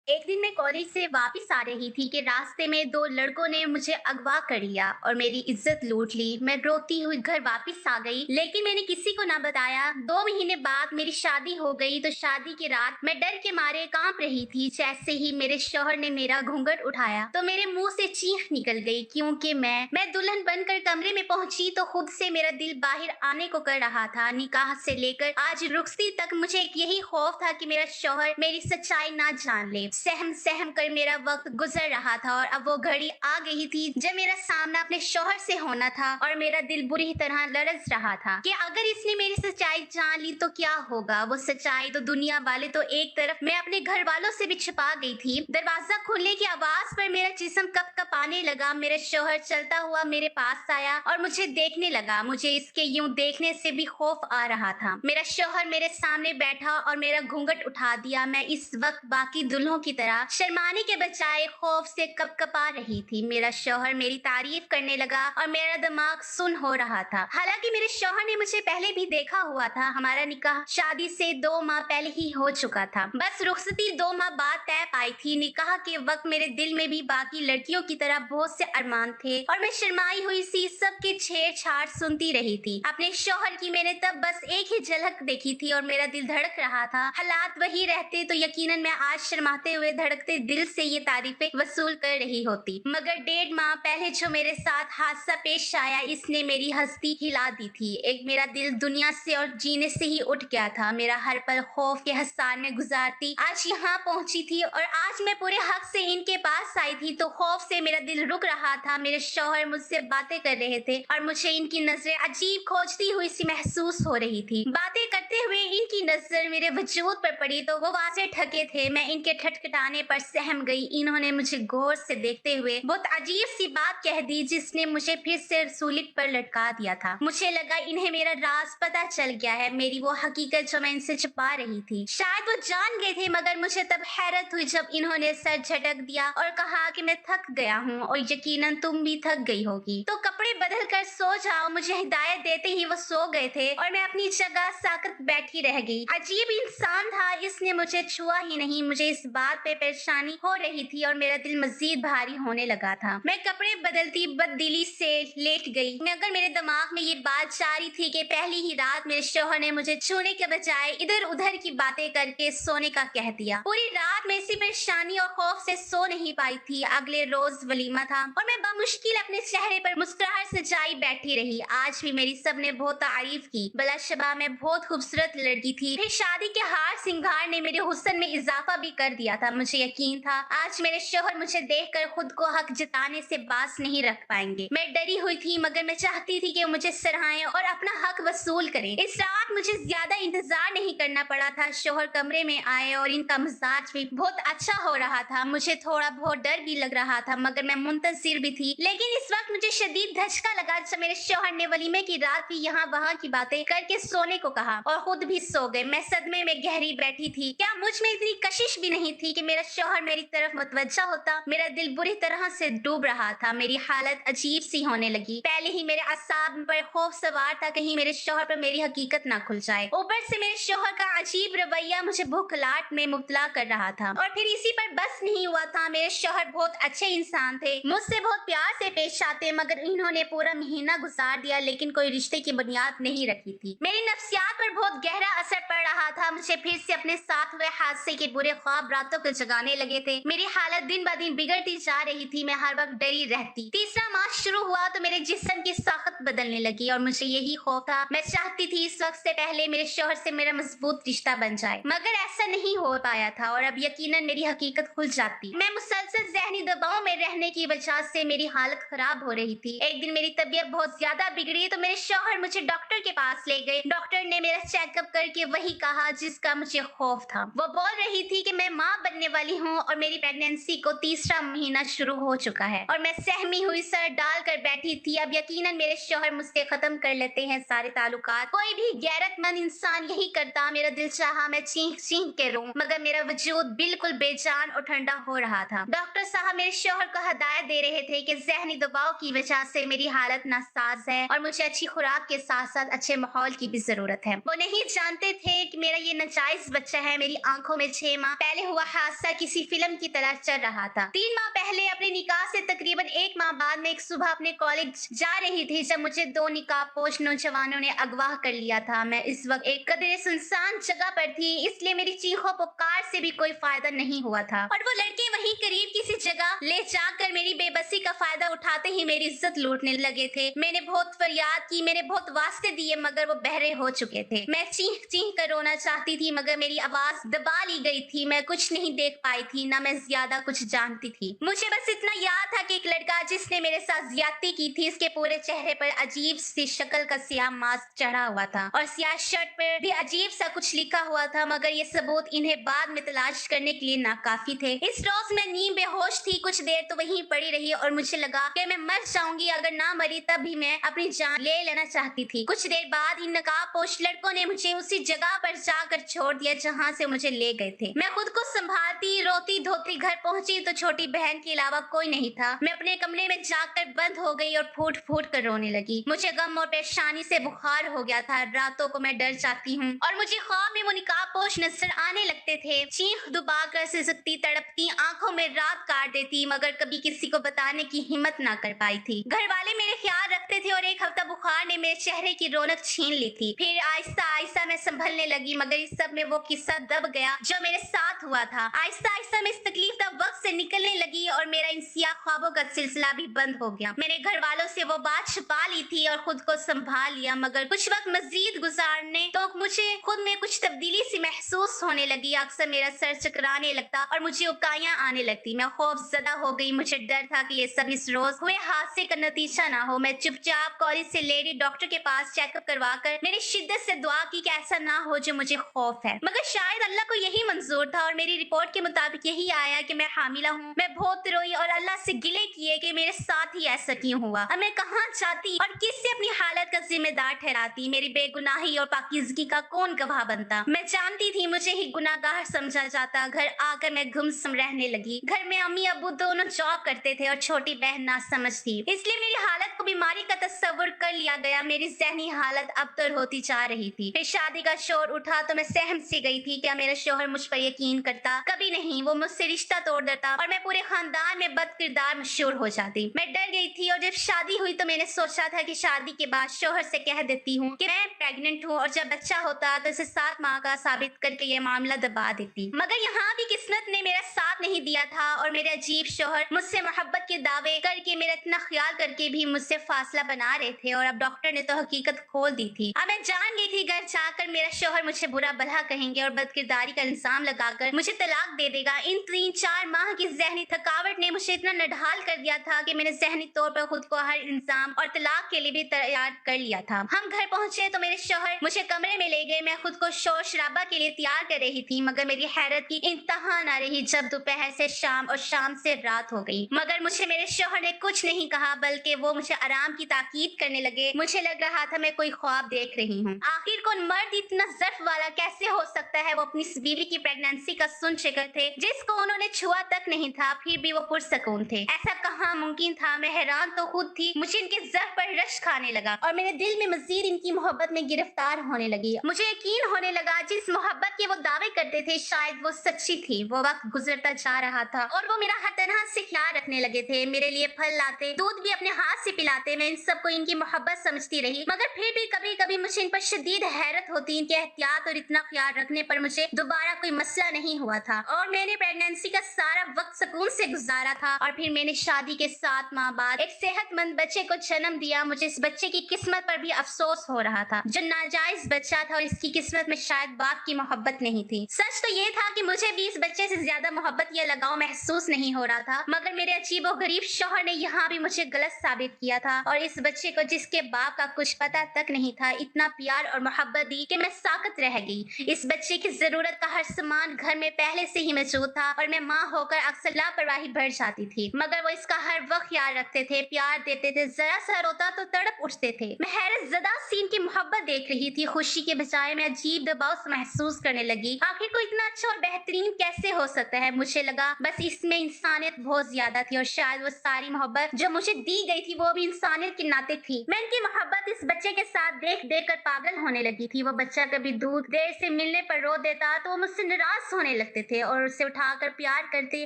एक दिन मैं कॉलेज से वापस आ रही थी कि रास्ते में दो लड़कों ने मुझे अगवा कर लिया और मेरी इज्जत लूट ली। मैं रोती हुई घर वापस आ गई, लेकिन मैंने किसी को ना बताया। 2 महीने बाद मेरी शादी हो गई तो शादी की रात मैं डर के मारे कांप रही थी। जैसे ही मेरे शौहर ने मेरा घूंघट उठाया तो मेरे मुंह से चीख निकल गई, क्योंकि मैं दुल्हन बनकर कमरे में पहुंची तो खुद से मेरा दिल बाहर आने को कर रहा था। निकाह से लेकर आज रुखसती तक मुझे एक यही खौफ था कि मेरा शौहर मेरी सच्चाई ना जान ले। सहम सहम कर मेरा वक्त गुजर रहा था और अब वो घड़ी आ गई थी जब मेरा सामना अपने शौहर से होना था और मेरा दिल बुरी तरह लरज रहा था कि अगर इसने मेरी सच्चाई जान ली तो क्या होगा। वो सच्चाई तो दुनिया वाले तो एक तरफ, मैं अपने घर वालों से भी छिपा गई थी। दरवाजा खुलने की आवाज पर मेरा जिस्म कप कपाने लगा। मेरा शौहर चलता हुआ मेरे पास आया और मुझे देखने लगा। मुझे इसके यूं देखने से भी खौफ आ रहा था। मेरा शौहर मेरे सामने बैठा और मेरा घूंघट उठा दिया। मैं इस वक्त बाकी दुल्हों की तरह शर्माने के बजाय खौफ से कपकपा रही थी। मेरा शौहर मेरी तारीफ करने लगा और मेरा दिमाग सुन हो रहा था। हालांकि मेरे शौहर ने मुझे पहले भी देखा हुआ था। हमारा निकाह शादी से 2 माह पहले ही हो चुका था। बस रुखसती 2 माह बाद तय पाई थी। निकाह के वक्त मेरे दिल में भी बाकी लड़कियों की तरह बहुत से अरमान थे और मैं शर्माई हुई सी सबके छेड़छाड़ सुनती रही थी। अपने शौहर की मैंने तब बस एक ही झलक देखी थी और मेरा दिल धड़क रहा था। हालात वही रहते तो यकीनन मैं आज शर्माते हुए धड़कते दिल से ये तारीफें वसूल कर रही होती। मगर 1.5 माह पहले जो मेरे साथ हादसा पेश आया, इसने मेरी हस्ती हिला दी थी। एक मेरा दिल दुनिया से और जीने से ही उठ गया था। मेरा हर पल खौफ के हसार में गुजारती आज यहाँ पहुंची थी और आज मैं पूरे हक से इनके पास आई थी तो खौफ से मेरा दिल रुक रहा था। मेरे शौहर मुझसे बातें कर रहे थे और मुझे इनकी नजरें अजीब खोजती हुई सी महसूस हो रही थी। बातें करते हुए इनकी नजर मेरे वजूद पर पड़ी तो वो वासे ठके थे। मैं इनके ठटखटाने पर सहम गई। इन्होंने मुझे गौर से देखते हुए बहुत अजीब सी बात कह दी जिसने मुझे फिर से सूलीट पर लटका दिया था। मुझे लगा इन्हें मेरा राज पता चल गया है, मेरी वो हकीकत जो मैं इनसे छुपा रही थी। शायद वो जान गए थे, मगर मुझे तब हैरत हुई जब इन्होंने सर झटक दिया और कहा कि मैं थक गया हूँ और यकीनन तुम भी थक गई होगी, तो कपड़े बदल कर सो जाओ। मुझे हिदायत देते ही वो सो गए थे और मैं अपनी जगह साकत बैठी रह गई। अजीब इंसान था, इसने मुझे छुआ ही नहीं। मुझे इस बात पे परेशानी हो रही थी और मेरा दिल मजीद भारी होने लगा था। मैं कपड़े बदलती बददिली से लेट गई, मगर मेरे दिमाग में ये बात जारी थी कि पहली ही रात मेरे शौहर ने मुझे छूने के बजाय इधर उधर की बातें करके सोने का कह दिया। पूरी रात मैं इसी परेशानी और खौफ से सो नहीं पाई थी। अगले रोज वलीमा था और मैं बमुश्किल अपने चेहरे पर मुस्कुराहट सजाई बैठी रही। आज भी मेरी सबने बहुत तारीफ की। बलाशबा मैं बहुत खूबसूरत लड़की थी। फिर शादी के हार सिंगार ने मेरे हुस्न में इजाफा भी कर दिया था। मुझे यकीन था आज मेरे शौहर मुझे देखकर खुद को हक जताने से बास नहीं रख पाएंगे। मैं डरी हुई थी, मगर मैं चाहती थी कि वो मुझे सराहें और अपना हक वसूल करें। इस रात मुझे ज्यादा इंतजार नहीं करना पड़ा था। शौहर कमरे में आए और इनका मिजाज भी बहुत अच्छा हो रहा था। मुझे थोड़ा बहुत डर भी लग रहा था, मगर मैं मुंतजिर भी थी। लेकिन इस वक्त मुझे शदीद धचका लगा जब मेरे शौहर ने वलीमे की रात भी यहाँ वहाँ की बातें करके सोने को कहा और खुद भी सो गए। मैं सदमे में गहरी बैठी थी। क्या मुझ में इतनी कशिश भी नहीं थी कि मेरा शौहर मेरी तरफ मुतवज्जा होता? मेरा दिल बुरी तरह से डूब रहा था। मेरी हालत अजीब सी होने लगी। पहले ही मेरे असाब पर खौफ सवार था, कहीं मेरे शौहर पर मेरी हकीकत ना खुल जाए। ऊपर से मेरे शौहर का अजीब रवैया मुझे भूखलाट में मुब्तला कर रहा था। और फिर इसी पर बस नहीं हुआ था। मेरे शौहर बहुत अच्छे इंसान थे, मुझसे बहुत प्यार से पेश आते, मगर इन्होंने पूरा महीना गुजार दिया लेकिन कोई रिश्ते की बुनियाद नहीं रखी थी। मेरी नफ्सियात पर बहुत गहरा असर पड़ रहा था। मुझे फिर से अपने साथ हुए हादसे के बुरे ख्वाब रातों को जगाने लगे थे। मेरी हालत दिन ब दिन बिगड़ती जा रही थी। मैं हर वक्त डरी रहती। तीसरा माह शुरू हुआ तो मेरे जिस्म की साखत बदलने लगी और मुझे यही खौफ था। मैं चाहती थी इस वक्त से पहले मेरे शौहर से मेरा मजबूत रिश्ता बन जाए, मगर ऐसा नहीं हो पाया था और अब यकीनन मेरी हकीकत खुल जाती। मैं मुसलसल जहनी दबाव में रहने की वजह से मेरी हालत खराब हो रही थी। एक दिन मेरी तबीयत बहुत ज्यादा बिगड़ी तो मेरे शौहर मुझे डॉक्टर के पास ले गए। डॉक्टर ने मेरा चेकअप करके वही कहा जिसका मुझे खौफ था। वो बोल रही थी कि मैं माँ बनने वाली हूँ और मेरी प्रेगनेंसी को तीसरा महीना शुरू हो चुका है। और मैं सहमी हुई सर डाल कर बैठी थी। अब यकीनन मेरे शौहर मुझसे खत्म कर लेते हैं सारे ताल्लुकात। कोई भी गैरतमंद इंसान यही करता। मेरा दिल चाहा मैं चीख चीख के रोऊं, मगर मेरा वजूद बिल्कुल बेजान और ठंडा हो रहा था। डॉक्टर साहब मेरे शौहर को हदायत दे रहे थे कि जहनी दबाव की वजह से मेरी हालत नासाज है और मुझे अच्छी खुराक के साथ साथ अच्छे माहौल की भी जरूरत है। वो नहीं जानते थे कि मेरा ये नाजायज बच्चा है। मेरी आंखों में 6 माह पहले हुआ हादसा किसी फिल्म की तरह चल रहा था। 3 माह पहले अपने निकाह से तकरीबन 1 माह बाद मैं एक सुबह अपने कॉलेज जा रही थी जब मुझे 2 निकाहपोश नौजवानों ने अगवा कर लिया था। मैं इस वक्त एक कदरे सुनसान जगह पर थी, इसलिए मेरी चीखों पुकार से भी कोई फायदा नहीं हुआ था और वो लड़के वहीं करीब किसी जगह ले जाकर मेरी बेबसी का फायदा उठाते ही मेरी इज्जत लूटने लगे थे। मैंने बहुत फरियाद की, मैंने बहुत वास्ते दिए, मगर वो बहरे हो चुके थे। मैं चीख चीख कर रोना चाहती थी मगर मेरी आवाज दबा ली गई थी। मैं कुछ नहीं देख पाई थी, ना मैं ज्यादा कुछ जानती थी। मुझे बस इतना याद था कि एक लड़का जिसने मेरे साथ ज्यादती की थी, इसके पूरे चेहरे पर अजीब सी शक्ल का सियाह मास्क चढ़ा हुआ था और सियाह शर्ट पर भी अजीब सा कुछ लिखा हुआ था, मगर ये सबूत इन्हें बाद में तलाश करने के लिए नाकाफी थे। इस रोज मैं नींद बेहोश थी, कुछ देर तो वहीं पड़ी रही और मुझे लगा कि मैं मर जाऊंगी। अगर ना मरी तब भी मैं अपनी जान ले लेना चाहती थी। कुछ देर बाद इन नकाबपोश लड़कों ने मुझे उसी जगह पर जाकर छोड़ दिया जहाँ से मुझे ले गए थे। मैं खुद को संभालती रोती धोती घर पहुंची तो छोटी बहन के अलावा कोई नहीं था। मैं अपने कमरे में जाकर बंद हो गई और फूट फूट कर रोने लगी। मुझे गम और परेशानी से बुखार हो गया था। रातों को मैं डर जाती हूँ और मुझे ख्वाब में वो निकाबपोश नजर आने लगते थे। चीख दुबाकर सिसकती तड़पती आंखों में रात काट देती, मगर कभी किसी को बताने की हिम्मत ना कर पाई थी। घर वाले मेरे ख्याल रखते थे और एक हफ्ता बुखार ने मेरे चेहरे की रौनक छीन ली थी। फिर आहिस्ता आहिस्ता मैं संभलने लगी, मगर इस सब में वो किस्सा दब गया जो मेरे साथ हुआ था। आहिस्ता आहिस्ता मैं इस तकलीफ का वक्त से निकलने लगी और मेरा इन सियाह ख्वाबों का सिलसिला भी बंद हो गया। मैंने घर वालों से वो बात छुपा ली थी और खुद को संभाल लिया, मगर कुछ वक्त मजीद गुजारने तो मुझे खुद में कुछ तब्दीली सी महसूस होने लगी। अक्सर मेरा सर चकराने लगता और मुझे उकाइयां आने लगती। मैं खौफजदा हो गई। मुझे डर था कि ये सब इस रोज हुए हादसे का नतीजा ना हो। मैं चुपचाप कॉलेज से लेडी डॉक्टर के पास चेकअप करवाकर मेरी शिद्दत से दुआ की कि ऐसा ना हो जो मुझे खौफ है, मगर शायद अल्लाह को यही मंजूर था और मेरी रिपोर्ट के मुताबिक यही आया कि मैं हामिला हूँ। मैं बहुत रोई और अल्लाह से गिले किए कि मेरे साथ ही ऐसा क्यों हुआ। अब मैं कहाँ जाती और किससे अपनी हालत का जिम्मेदार ठहराती। मेरी बेगुनाही और पाकीज़गी का कौन गवाह बनता। मैं जानती थी मुझे ही गुनाहगार समझा जाता। घर आकर मैं गुमसुम रहने लगी। घर में अम्मी अब्बू दोनों जॉब करते थे और छोटी बहन ना समझ थी, इसलिए मेरी हालत को बीमारी का तस्वुर कर लिया गया। मेरी ज़हनी हालत अबतर होती जा रही थी। फिर शादी का शोर उठा तो मैं सहम सी गई थी। क्या मेरा शोहर मुझ पर यकीन करता? कभी नहीं। वो मुझसे रिश्ता तोड़ देता और मैं पूरे खानदान में बदकिरदार मशहूर हो जाती। मैं डर गई थी और जब शादी हुई तो मैंने सोचा था कि शादी के बाद शोहर से कह देती हूँ कि मैं प्रेग्नेंट हूँ और जब बच्चा होता तो इसे 7 माह का साबित करके ये मामला दबा देती। मगर यहाँ भी किस्मत ने मेरा साथ नहीं दिया था और मेरे अजीब शोहर मुझसे मोहब्बत के दावे करके मेरा इतना ख्याल करके भी मुझसे फासला बना रहे थे और अब डॉक्टर ने तो हकीकत खोल दी थी। अब मैं जान गई थी घर जाकर मेरा शोहर मुझे बुरा भला कहेंगे और बदकिरदारी का इल्जाम लगाकर मुझे तलाक दे देगा। इन 3-4 माह की जहनी थकावट ने मुझे इतना नढाल कर दिया था कि मैंने जहनी तौर पर खुद को हर इल्जाम और तलाक के लिए भी तैयार कर लिया था। हम घर पहुंचे तो मेरे शोहर मुझे कमरे में ले गए। मैं खुद को शोर शराबा के लिए तैयार कर रही थी, मगर मेरी हैरत की इंतहा न रही जब दोपहर से शाम और शाम से रात हो गई। मगर मुझे मेरे शोहर ने कुछ नहीं कहा, बल्कि वो मुझे आराम की ताकीद करने लगे। मुझे लग रहा था मैं कोई ख्वाब देख रही हूँ। आखिर कौन मर्द इतना ज़र्फ वाला कैसे हो सकता है? वो अपनी बीवी की प्रेगनेंसी का सुन चुके थे जिसको उन्होंने छुआ तक नहीं था, फिर भी वो पुरसकून थे। ऐसा कहाँ मुमकिन था? मैं हैरान तो खुद थी। मुझे इनके ज़र्फ पर रश खाने लगा और मेरे दिल में मजीद इनकी मोहब्बत में गिरफ्तार होने लगी। मुझे यकीन होने लगा जिस मोहब्बत के वो दावे करते थे शायद वो सच्ची थी। वो वक्त गुजरता जा रहा था और वो मेरा हर तरह से ख्याल रखने लगे थे। मेरे लिए फल लाते, दूध भी अपने हाथ से पिलाते। मैं इन सबको इनकी मोहब्बत समझती रही, मगर फिर भी कभी कभी मुझे इन पर शदीद हैरत होती। इनके एहतियात और इतना ख्याल रखने पर मुझे दोबारा कोई मसला नहीं हुआ था और मैंने प्रेगनेंसी का सारा वक्त सुकून से गुजारा था। और फिर मैंने शादी के 7 माह बाद एक सेहतमंद बच्चे को जन्म दिया। मुझे इस बच्चे की किस्मत पर भी अफसोस हो रहा था। जो नाजायज बच्चा था और इसकी किस्मत में शायद बाप की मोहब्बत नहीं थी। सच तो ये था कि मुझे भी इस बच्चे से ज्यादा मोहब्बत या लगाव महसूस नहीं हो रहा था, मगर मेरे अजीबो गरीब शौहर ने यहाँ भी मुझे गलत साबित किया था और इस बच्चे को जिसके बाप का कुछ पता तक नहीं था इतना प्यार और मोहब्बत दी कि मैं साकत रह गई। इस बच्चे की जरूरत का हर सामान घर में पहले से ही मौजूद था और मैं माँ होकर पर अक्सर लापरवाही बढ़ जाती थी, मगर वो इसका हर वक्त ख्याल रखते थे, प्यार देते थे। जरा सा रोता तो तड़प उठते थे। मैं हैरत ज़दा सी इनकी मोहब्बत देख रही थी। खुशी के बजाय मैं अजीब दबाव से महसूस करने लगी। आखिर को इतना अच्छा और बेहतरीन कैसे हो सकता है? मुझे लगा बस इसमें इंसानियत बहुत ज्यादा थी, और शायद वो सारी मोहब्बत जो मुझे दी गई थी वो भी इंसानियत के नाते थी। मैं इनकी मोहब्बत इस बच्चे के साथ देख देख कर पागल होने लगी थी। वो बच्चा कभी दूध देर से मिलने पर रो देता तो वो मुझसे निराश होने लगते थे और उसे उठाकर प्यार करते,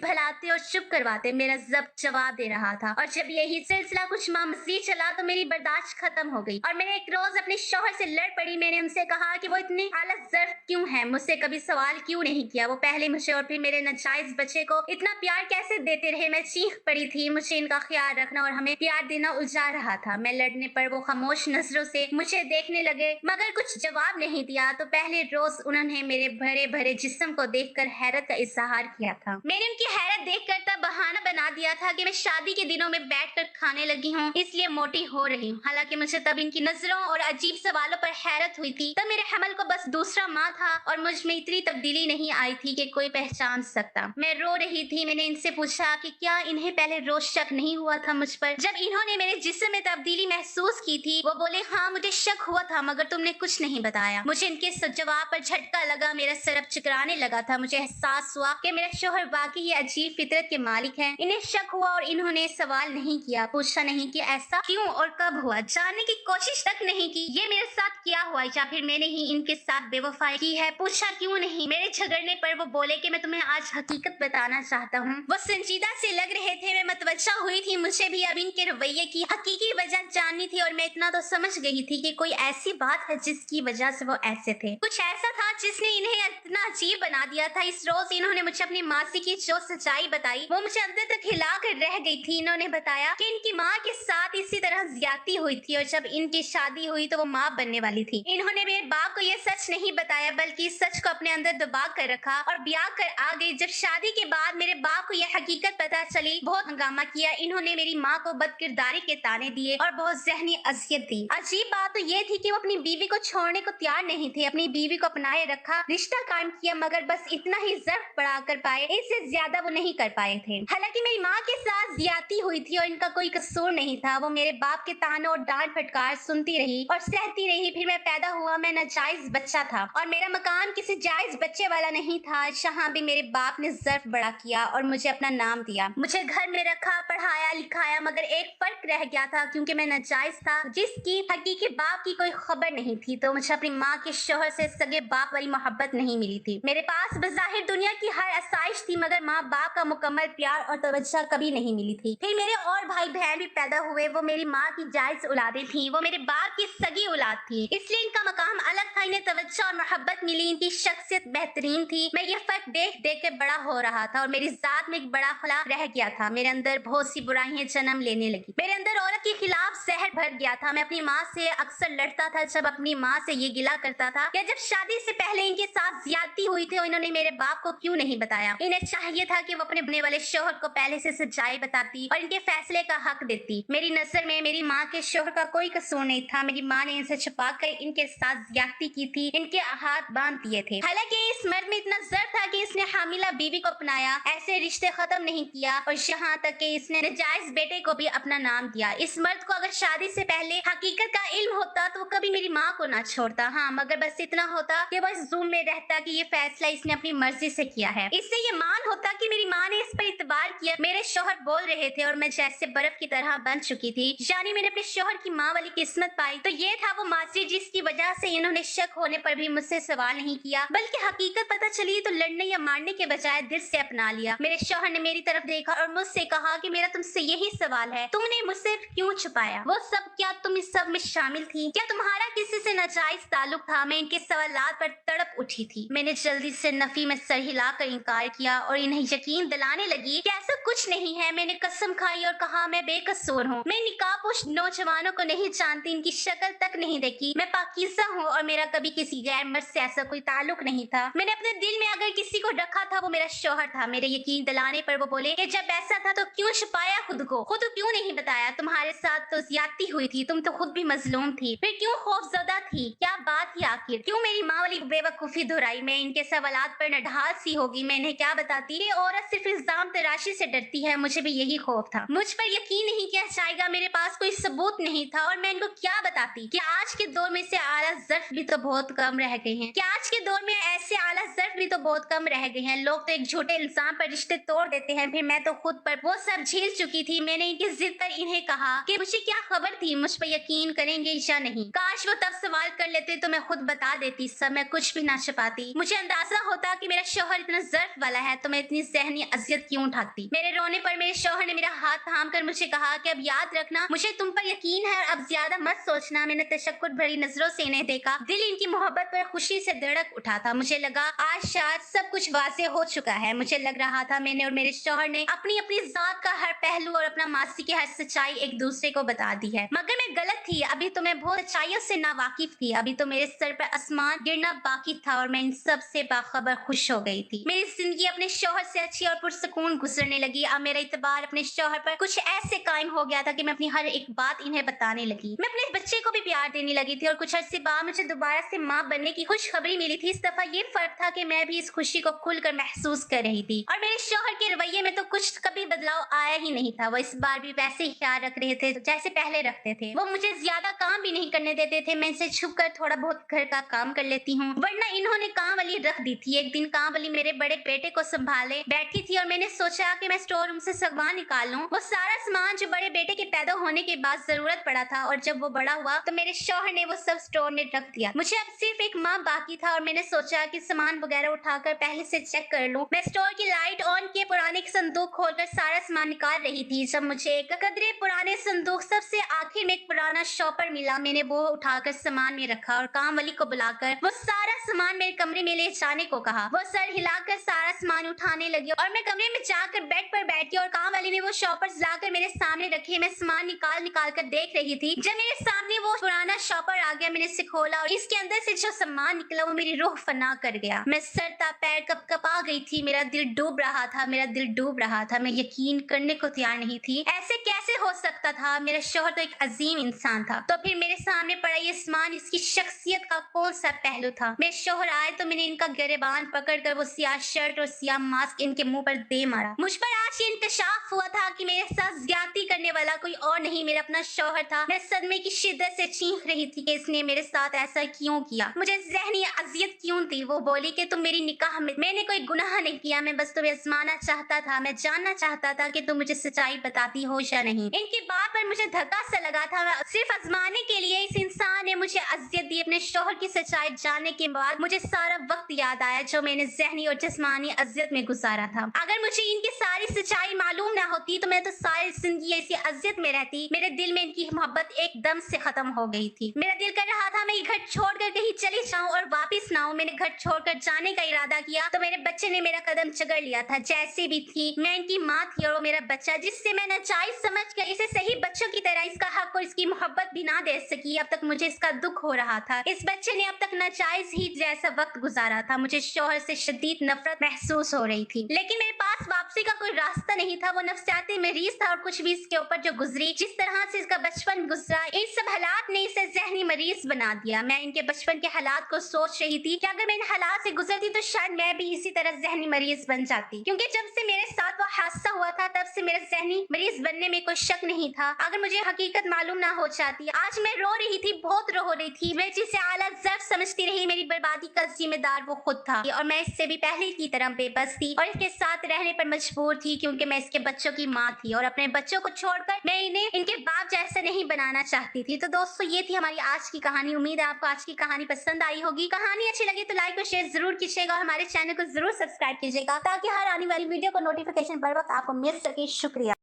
भलाते और चुप करवाते। मेरा जब्त जवाब दे रहा था, और जब यही सिलसिला कुछ माह मजीद चला तो मेरी बर्दाश्त खत्म हो गई और मैंने एक रोज अपने शौहर से लड़ पड़ी। मैंने उनसे कहा कि वो इतने आलस ज़र्फ क्यों है, मुझसे कभी सवाल क्यों नहीं किया। वो पहले मुझे और फिर मेरे नाजायज बच्चे को इतना प्यार कैसे देते रहे। मैं चीख पड़ी थी। मुझे इनका ख्याल रखना और हमें प्यार देना उलझा रहा था। मैं लड़ने पर वो खामोश नजरों से मुझे देखने लगे, मगर कुछ जवाब नहीं दिया। तो पहले रोज उन्होंने मेरे भरे भरे जिस्म को देखकर हैरत का इजहार किया था। मैंने उनकी हैरत देखकर तब बहाना बना दिया था कि मैं शादी के दिनों में बैठकर खाने लगी हूँ, इसलिए मोटी हो रही हूँ। हालांकि मुझे तब इनकी नजरों और अजीब सवालों पर हैरत हुई थी। तब मेरे हमल को बस दूसरा माह था और मुझ में इतनी तब्दीली नहीं आई थी कि कोई पहचान सकता। मैं रो रही थी। मैंने इनसे पूछा कि क्या इन्हें पहले रोज शक नहीं हुआ था मुझ पर? जब इन्होंने मेरे जिस्म में तब्दीली महसूस की थी, वो बोले हाँ मुझे शक हुआ था, मगर तुमने कुछ नहीं बताया। मुझे इनके जवाब पर झटका लगा। मेरा सर अब चकराने लगा था। मुझे एहसास हुआ कि मेरा शौहर वाकई ये अजीब फितरत के मालिक है। इन्हें शक हुआ और इन्होंने सवाल नहीं किया, पूछा नहीं कि ऐसा क्यों और कब हुआ, जानने की कोशिश तक नहीं की ये मेरे साथ क्या हुआ, या फिर मैंने ही इनके साथ बेवफाई की है। पूछा क्यों नहीं। मेरे झगड़ने पर वो बोले कि मैं तुम्हें आज हकीकत बताना चाहता हूँ। वो संजीदा से लग रहे थे। मैं मतवज्जा हुई थी। मुझे भी अब इनके रवैये की हकीकी वजह जाननी थी, और मैं इतना तो समझ गई थी कि कोई ऐसी बात है जिसकी वजह से वो ऐसे थे। कुछ ऐसा था जिसने इन्हें इतना अजीब बना दिया था। इस रोज इन्होंने मुझे अपनी मासी की जो सच्चाई बताई वो मुझे अंदर तक हिला कर रह गई थी। इन्होंने बताया कि इनकी माँ के साथ इसी तरह ज्यादती हुई थी, और जब इनकी शादी हुई तो वो माँ बनने वाली थी। इन्होंने मेरे बाप को ये सच नहीं बताया, बल्कि इस सच को अपने अंदर दबा कर रखा और ब्याह कर आ गई। जब शादी के बाद मेरे बाप को यह हकीकत पता चली, बहुत हंगामा किया। इन्होंने मेरी माँ को बदकिरदारी के ताने दिए और बहुत जहनी अजियत दी। अजीब बात तो ये थी कि वो अपनी बीवी को छोड़ने को तैयार नहीं थे। अपनी बीवी को अपनाए रखा, रिश्ता कायम किया, मगर बस इतना ही ज़र्फ बढ़ा कर पाए, इससे ज्यादा वो नहीं कर पाए थे। हालांकि मेरी माँ के साथ ज्यादती हुई थी और इनका कोई कसूर नहीं था। वो मेरे बाप के तानों और डांट फटकार सुनती रही और सहती रही। फिर मैं पैदा हुआ। मैं नाजायज बच्चा था और मेरा मकाम किसी जायज बच्चे वाला नहीं था। यहाँ भी मेरे बाप ने ज़र्फ बड़ा किया और मुझे अपना नाम दिया। मुझे घर में रखा, पढ़ाया लिखाया, मगर एक फर्क रह गया था, क्योंकि मैं नाजायज था जिसकी हकीकी बाप की कोई खबर नहीं थी। तो मुझे अपनी माँ के शौहर से सगे बाप वाली मोहब्बत नहीं मिली थी। मेरे पास बज़ाहिर दुनिया की हर आसाइश थी, मगर माँ बाप का मुकम्मल प्यार और तवज्जो कभी नहीं मिली थी। फिर मेरे और भाई बहन भी पैदा हुए। वो मेरी माँ की जायज औलादें थी। वो मेरे बाप की सगी औलाद थी, इसलिए इनका मकाम अलग था। इन्हें तवज्जो और मोहब्बत मिली। इनकी शख्सियत बेहतरीन थी। मैं ये फर्क देख देख कर बड़ा हो रहा था और मेरी जात में एक बड़ा खला रह गया था। मेरे अंदर बहुत सी बुराइयां जन्म लेने लगी। मेरे अंदर औरत के खिलाफ जहर भर गया था। मैं अपनी माँ से अक्सर लड़ता था, जब अपनी माँ से ये गिला करता था या जब शादी से पहले इनके साथ ज्यादती हुई थी और इन्होंने मेरे बाप को क्यों नहीं बताया। इन्हें चाहिए था कि वो अपने बनने वाले शौहर को पहले से सच्चाई बताती और इनके फैसले का हक देती। मेरी नजर में मेरी माँ के शौहर का कोई कसूर नहीं था। मेरी माँ ने इनसे छुपाकर इनके साथ ज्यादती की थी, इनके हाथ बांध दिए थे। हालांकि इस मर्द में इतना जर था कि इसने हामिला बीवी को अपनाया, ऐसे रिश्ते खत्म नहीं किया, और यहाँ तक कि इसने नाजायज बेटे को भी अपना नाम दिया। इस मर्द को अगर शादी से पहले हकीकत का इल्म होता तो वो कभी मेरी माँ को ना छोड़ता। हाँ, मगर बस इतना होता कि वो इस जुल्म में रहता कि ये फैसला इसने अपनी मर्जी से किया है। इससे ये मान होता कि मेरी माँ ने इस पर इतबार किया। मेरे शौहर बोल रहे थे और मैं जैसे बर्फ की तरह बन चुकी थी। यानी मैंने अपने शौहर की माँ वाली किस्मत पाई। तो ये था वो मासी जिसकी वजह से इन्होंने शक होने पर भी मुझसे सवाल नहीं किया, बल्कि हकीकत पता चली तो लड़ने या मारने के बजाय दिल से अपना लिया। मेरे शौहर ने मेरी तरफ देखा और मुझसे कहा कि मेरा तुमसे यही सवाल है, तुमने मुझसे क्यों छुपाया? वो सब, क्या तुम इस सब में शामिल थी? क्या तुम्हारा किसी से नाजायज ताल्लुक था? मैं इनके सवालात पर तड़प उठी थी। मैंने जल्दी से नफी में सर हिलाकर इनकार किया और इन्हें यकीन दिलाने लगी कि ऐसा कुछ नहीं है। मैंने कसम खाई और कहा मैं बेकसूर हूँ। मैं निकाबपोश नौजवानों को नहीं जानती, इनकी शक्ल तक नहीं देखी। मैं पाकीज़ा हूँ और मेरा कभी किसी गैर मर्द से ऐसा कोई ताल्लुक नहीं था। मैंने अपने दिल में अगर किसी को रखा था वो मेरा शौहर था। मेरे यकीन दिलाने पर वो बोले कि जब ऐसा था तो क्यों छुपाया खुद को, खुद क्यों नहीं बताया? तुम्हारे साथ तो ज्यादती हुई थी, तुम तो खुद भी मजलूम थी, फिर क्यों खौफजदा थी? क्या बात थी आखिर? क्यों मेरी माँ वाली बेवकूफी दोहराई? मैं इनके सवालात पर नढाल सी होगी, मैं इन्हें क्या बताती? ये औरत सिर्फ इल्जाम तराशी से डरती है, मुझे भी यही खौफ था। मुझ पर यकीन नहीं किया जाएगा, मेरे पास कोई सबूत नहीं था और मैं इनको क्या बताती कि आज के दौर में से आला ज़र्फ भी तो बहुत कम रह गए हैं, कि आज के दौर में ऐसे आला ज़र्फ भी तो बहुत कम रह गए हैं। लोग तो एक झूठे इल्जाम पर रिश्ते तोड़ देते हैं, फिर मैं तो खुद पर वो सब झेल चुकी थी। मैंने इनकी जिद पर इन्हें कहा कि मुझे क्या खबर थी मुझ पर यकीन करेंगे या नहीं। काश वो तब सवाल कर लेते तो मैं खुद बता देती, सब मैं कुछ भी ना छुपाती। मुझे अंदाजा होता कि मेरा शौहर इतना ज़र्फ वाला है तो मैं इतनी ज़हनी अजियत क्यों उठाती। मेरे रोने पर मेरे शौहर ने मेरा हाथ थाम कर मुझे कहा कि अब याद रखना, मुझे तुम पर यकीन है, अब ज्यादा मत सोचना। मैंने तशक्कुर भरी नजरों से इन्हें देखा, दिल इनकी मोहब्बत पर खुशी से धड़क उठा था। मुझे लगा आज शायद सब कुछ वाज़ेह हो चुका है। मुझे लग रहा था मैंने और मेरे शौहर ने अपनी अपनी जात का हर पहलू और अपना मासी की हर सच्चाई एक दूसरे को बता दी है। मगर मैं गलत थी, अभी तो मैं बहुत सच्चाइयों से नावाकिफ थी। अभी तो मेरे सर पर आसमान गिरना बाकी था और मैं इन सब से बाखबर खुश हो गई थी। मेरी जिंदगी अपने शौहर से अच्छी और पुरसकून गुजरने लगी। अब मेरा इतबार अपने शौहर पर कुछ ऐसे कायम हो गया था कि मैं अपनी हर एक बात इन्हें बताने लगी। मैं अपने बच्चे को भी प्यार देने लगी थी और कुछ अरसे बाद मुझे दोबारा से माँ बनने की खुशखबरी मिली थी। इस दफा ये फर्क था कि मैं भी इस खुशी को खुलकर महसूस कर रही थी और मेरे शौहर के रवैये में तो कुछ कभी बदलाव आया ही नहीं था। वो इस बार भी वैसे ही ख्याल रख रहे थे जैसे पहले रखते थे। वो मुझे ज्यादा काम भी नहीं करने देते थे, मैं इनसे छुप कर थोड़ा बहुत घर का काम कर लेती हूँ, वरना इन्होंने काम वाली रख दी थी। एक दिन काम वाली मेरे बड़े बेटे को संभाले बैठी थी और मैंने सोचा कि मैं स्टोर रूम से सामान निकाल लूं, वो सारा सामान जो बड़े बेटे के पैदा होने के बाद जरूरत पड़ा था। और जब वो बड़ा हुआ तो मेरे शौहर ने वो सब स्टोर में रख दिया। मुझे अब सिर्फ एक माह बाकी था और मैंने सोचा कि सामान वगैरह उठाकर पहले से चेक कर लूं। मैं स्टोर की लाइट ऑन किए पुराने संदूक खोलकर सारा सामान निकाल रही थी जब मुझे एक कदरे पुराने संदूक सबसे आखिर में एक पुराना शॉपर मिला। मैंने वो उठाकर सामान में रखा और काम वाली को बुलाकर वो सारा सामान मेरे कमरे में ले जाने को कहा। वो सर हिलाकर सारा सामान उठाने लगी और मैं कमरे में जाकर बेड पर बैठी और काम वाली ने वो शॉपर्स लाकर मेरे सामने रखे। मैं सामान निकाल निकाल कर देख रही थी। जब मेरे सामने वो पुराना शॉपर आ गया, मैंने इसे खोला और इसके अंदर से जो सामान निकला वो मेरी रूह फना कर गया। मैं सरता पैर कपकपा गई थी, मेरा दिल डूब रहा था, मेरा दिल डूब रहा था। मैं यकीन करने को तैयार नहीं थी, ऐसे कैसे हो सकता था? मेरा शौहर तो एक अजीम इंसान था, तो फिर मेरे सामने पड़ा ये सामान इसकी शख्सियत का कौन सा पहलू था? मेरे शौहर आए तो मैंने इनका गिरेबान पकड़कर वो सियाह शर्ट और सियाह मास्क इनके मुंह पर दे मारा। मुझ पर आज ये इंकशाफ हुआ था कि मेरे साथ ज्यादती करने वाला कोई और नहीं, मेरा अपना शौहर था। मैं सदमे की शिद्दत से चीख रही थी कि इसने मेरे साथ ऐसा क्यों किया, मुझे ज़हनी अजियत क्यों थी। वो बोली कि तुम मेरी निकाह में, मैंने कोई गुनाह नहीं किया, मैं बस तुम्हें आजमाना चाहता था, मैं जानना चाहता था कि तुम मुझे सच्चाई बताती हो या नहीं। इनकी बात पर मुझे धक्का सा लगा था। सिर्फ आजमाने के लिए इस इंसान ने मुझे अजियत दी। अपने शौहर की सच्चाई जानने के बाद मुझे सारा वक्त याद आया जो मैंने ज़हनी और जिस्मानी अजियत में गुजारा था। अगर मुझे इनकी सारी सच्चाई मालूम ना होती तो मैं तो सारी जिंदगी ऐसी अजियत में रहती। मेरे दिल में इनकी मोहब्बत एकदम से खत्म हो गई थी। मेरा दिल कर रहा था मैं ये घर छोड़कर कहीं चली जाऊं और वापस ना आऊं। मैंने घर छोड़कर जाने का इरादा किया तो मेरे बच्चे ने मेरा कदम चगड़ लिया था। जैसे भी थी मैं इनकी माँ थी और वो मेरा बच्चा, जिससे मैं नाजायज समझ कर इसे सही बच्चों की तरह इसका हक और इसकी मोहब्बत भी ना दे सकी। अब तक मुझे इसका दुख हो रहा था। इस बच्चे ने अब तक नाजायज ही जैसा वक्त गुजारा था। मुझे शौहर से शदीद नफरत महसूस हो रही थी, लेकिन मेरे पास वापसी का कोई रास्ता नहीं था। वो नफसियाती मरीज था और कुछ भी इसके ऊपर जो गुजरी, जिस तरह से इसका बचपन गुजरा, इन सब हालात ने इसे ज़हनी मरीज बना दिया। मैं इनके बचपन के हालात को सोच रही थी कि अगर मैं इन हालात से गुजरती तो शायद मैं भी इसी तरह ज़हनी मरीज बन जाती, क्योंकि जब से मेरे साथ वो हादसा हुआ था तब से मेरे ज़हनी मरीज बनने में कोई शक नहीं था। अगर मुझे हकीकत मालूम ना हो जाती। आज मैं रो रही थी, बहुत रो रही थी। मैं जिसे आला ज़र्फ समझती रही, मेरी बर्बादी का जिम्मेदार वो खुद था और मैं इससे भी पहले की तरह बेबस थी और इसके साथ रहने पर मजबूर थी, क्योंकि मैं इसके बच्चों की माँ थी और अपने बच्चों को छोड़कर मैं इन्हें इनके बाप जैसा नहीं बनाना चाहती थी। तो दोस्तों ये थी हमारी आज की कहानी। उम्मीद है आपको आज की कहानी पसंद आई होगी। कहानी अच्छी लगी तो लाइक और शेयर जरूर कीजिएगा और हमारे चैनल को जरूर सब्सक्राइब कीजिएगा ताकि हर आने वाली वीडियो को नोटिफिकेशन बर वक्त आपको मिल सके। शुक्रिया।